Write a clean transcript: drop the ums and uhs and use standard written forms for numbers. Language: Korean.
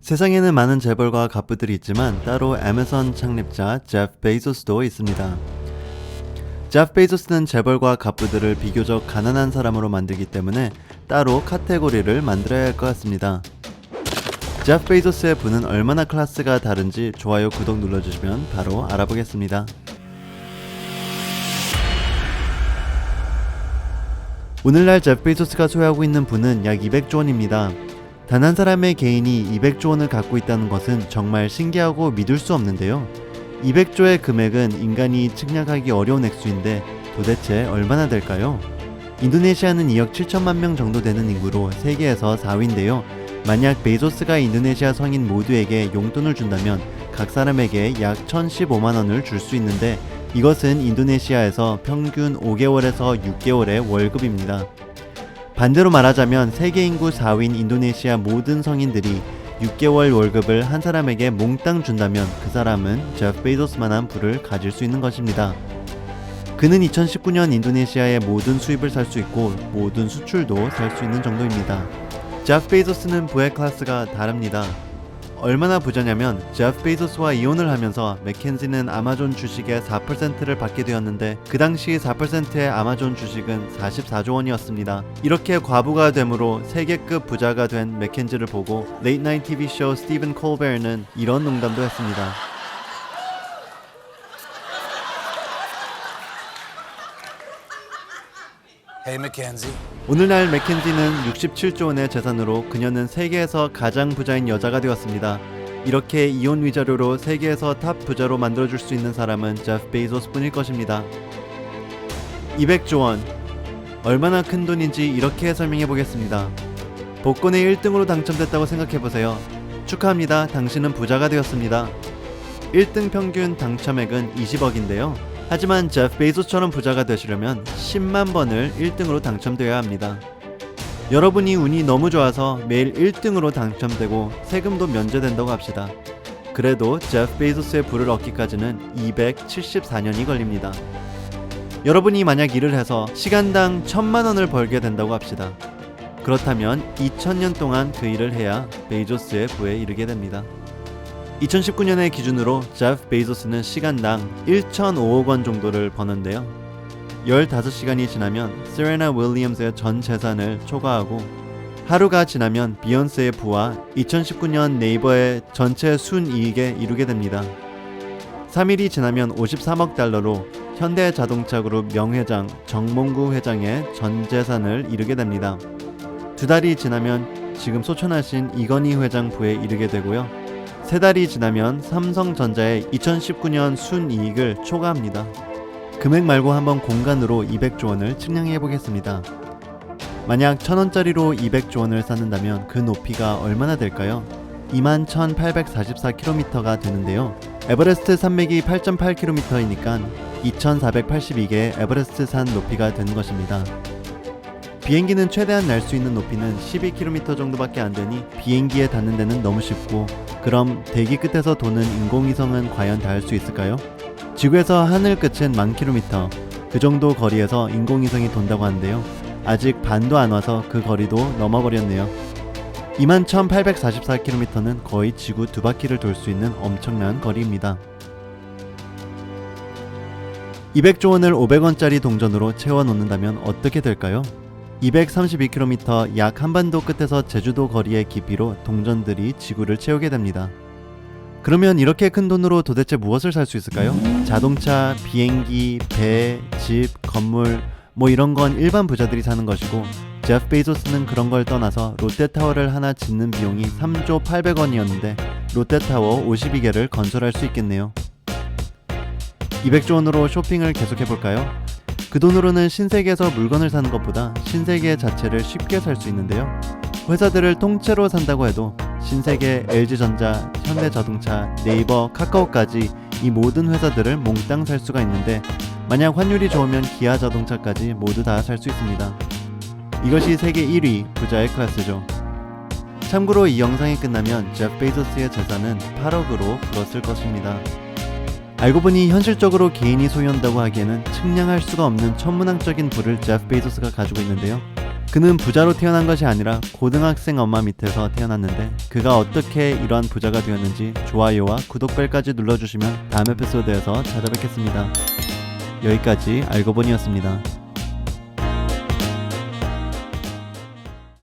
세상에는 많은 재벌과 갑부들이 있지만 따로 애마존 창립자 제프 베이조스도 있습니다. 제프 베이조스는 재벌과 갑부들을 비교적 가난한 사람으로 만들기 때문에 따로 카테고리를 만들어야 할 것 같습니다. 제프 베이조스의 부는 얼마나 클래스가 다른지 좋아요, 구독 눌러주시면 바로 알아보겠습니다. 오늘날 제프 베이조스가 소유하고 있는 부는 약 200조 원입니다. 단 한 사람의 개인이 200조 원을 갖고 있다는 것은 정말 신기하고 믿을 수 없는데요. 200조의 금액은 인간이 측량하기 어려운 액수인데 도대체 얼마나 될까요? 인도네시아는 2억 7천만 명 정도 되는 인구로 세계에서 4위인데요. 만약 베이조스가 인도네시아 성인 모두에게 용돈을 준다면 각 사람에게 약 1,015만 원을 줄 수 있는데 이것은 인도네시아에서 평균 5개월에서 6개월의 월급입니다. 반대로 말하자면 세계 인구 4위인 인도네시아 모든 성인들이 6개월 월급을 한 사람에게 몽땅 준다면 그 사람은 제프 베이조스만한 부를 가질 수 있는 것입니다. 그는 2019년 인도네시아의 모든 수입을 살 수 있고 모든 수출도 살 수 있는 정도입니다. 제프 베이조스는 부의 클래스가 다릅니다. 얼마나 부자냐면 제프 베이조스와 이혼을 하면서 맥켄지는 아마존 주식의 4%를 받게 되었는데 그 당시 4%의 아마존 주식은 44조 원이었습니다. 이렇게 과부가 되므로 세계급 부자가 된 맥켄지를 보고 레이트 나이트 TV쇼 스티븐 콜베어는 이런 농담도 했습니다. Hey, Mackenzie. 오늘날 맥켄지는 67조 원의 재산으로 그녀는 세계에서 가장 부자인 여자가 되었습니다. 이렇게 이혼 위자료로 세계에서 탑 부자로 만들어줄 수 있는 사람은 제프 베이조스 뿐일 것입니다. 200조 원, 얼마나 큰 돈인지 이렇게 설명해 보겠습니다. 복권에 1등으로 당첨됐다고 생각해보세요. 축하합니다. 당신은 부자가 되었습니다. 1등 평균 당첨액은 20억인데요. 하지만 제프 베이조스처럼 부자가 되시려면 10만 번을 1등으로 당첨되어야 합니다. 여러분이 운이 너무 좋아서 매일 1등으로 당첨되고 세금도 면제된다고 합시다. 그래도 제프 베이조스의 부를 얻기까지는 274년이 걸립니다. 여러분이 만약 일을 해서 시간당 1,000만 원을 벌게 된다고 합시다. 그렇다면 2000년 동안 그 일을 해야 베이조스의 부에 이르게 됩니다. 2019년의 기준으로 제프 베이조스는 시간당 1,005억 원 정도를 버는데요. 15시간이 지나면 세레나 윌리엄스의 전 재산을 초과하고 하루가 지나면 비욘세의 부와 2019년 네이버의 전체 순이익에 이르게 됩니다. 3일이 지나면 53억 달러로 현대자동차그룹 명회장 정몽구 회장의 전 재산을 이르게 됩니다. 2달이 지나면 지금 소천하신 이건희 회장 부에 이르게 되고요. 3달이 지나면 삼성전자의 2019년 순이익을 초과합니다. 금액 말고 한번 공간으로 200조 원을 측량해 보겠습니다. 만약 1,000원짜리로 200조 원을 쌓는다면 그 높이가 얼마나 될까요? 21,844km가 되는데요. 에버레스트 산맥이 8.8km이니까 2,482개의 에버레스트 산 높이가 되는 것입니다. 비행기는 최대한 날 수 있는 높이는 12km 정도밖에 안 되니 비행기에 닿는 데는 너무 쉽고, 그럼 대기 끝에서 도는 인공위성은 과연 닿을 수 있을까요? 지구에서 하늘 끝은 10,000km, 그 정도 거리에서 인공위성이 돈다고 하는데요. 아직 반도 안 와서 그 거리도 넘어버렸네요. 21,844km는 거의 지구 2바퀴를 돌 수 있는 엄청난 거리입니다. 200조 원을 500원짜리 동전으로 채워 놓는다면 어떻게 될까요? 232km 약 한반도 끝에서 제주도 거리의 깊이로 동전들이 지구를 채우게 됩니다. 그러면 이렇게 큰 돈으로 도대체 무엇을 살 수 있을까요? 자동차, 비행기, 배, 집, 건물 뭐 이런 건 일반 부자들이 사는 것이고, 제프 베이조스는 그런 걸 떠나서 롯데타워를 하나 짓는 비용이 3조 800원이었는데 롯데타워 52개를 건설할 수 있겠네요. 200조 원으로 쇼핑을 계속해볼까요? 그 돈으로는 신세계에서 물건을 사는 것보다 신세계 자체를 쉽게 살 수 있는데요. 회사들을 통째로 산다고 해도 신세계, LG전자, 현대자동차, 네이버, 카카오까지 이 모든 회사들을 몽땅 살 수가 있는데, 만약 환율이 좋으면 기아자동차까지 모두 다 살 수 있습니다. 이것이 세계 1위 부자의 클래스죠. 참고로 이 영상이 끝나면 제프 베이조스의 재산은 8억으로 불었을 것입니다. 알고 보니 현실적으로 개인이 소유한다고 하기에는 측량할 수가 없는 천문학적인 부를 제프 베이조스가 가지고 있는데요. 그는 부자로 태어난 것이 아니라 고등학생 엄마 밑에서 태어났는데 그가 어떻게 이러한 부자가 되었는지 좋아요와 구독벨까지 눌러주시면 다음 에피소드에서 찾아뵙겠습니다. 여기까지 알고보니였습니다.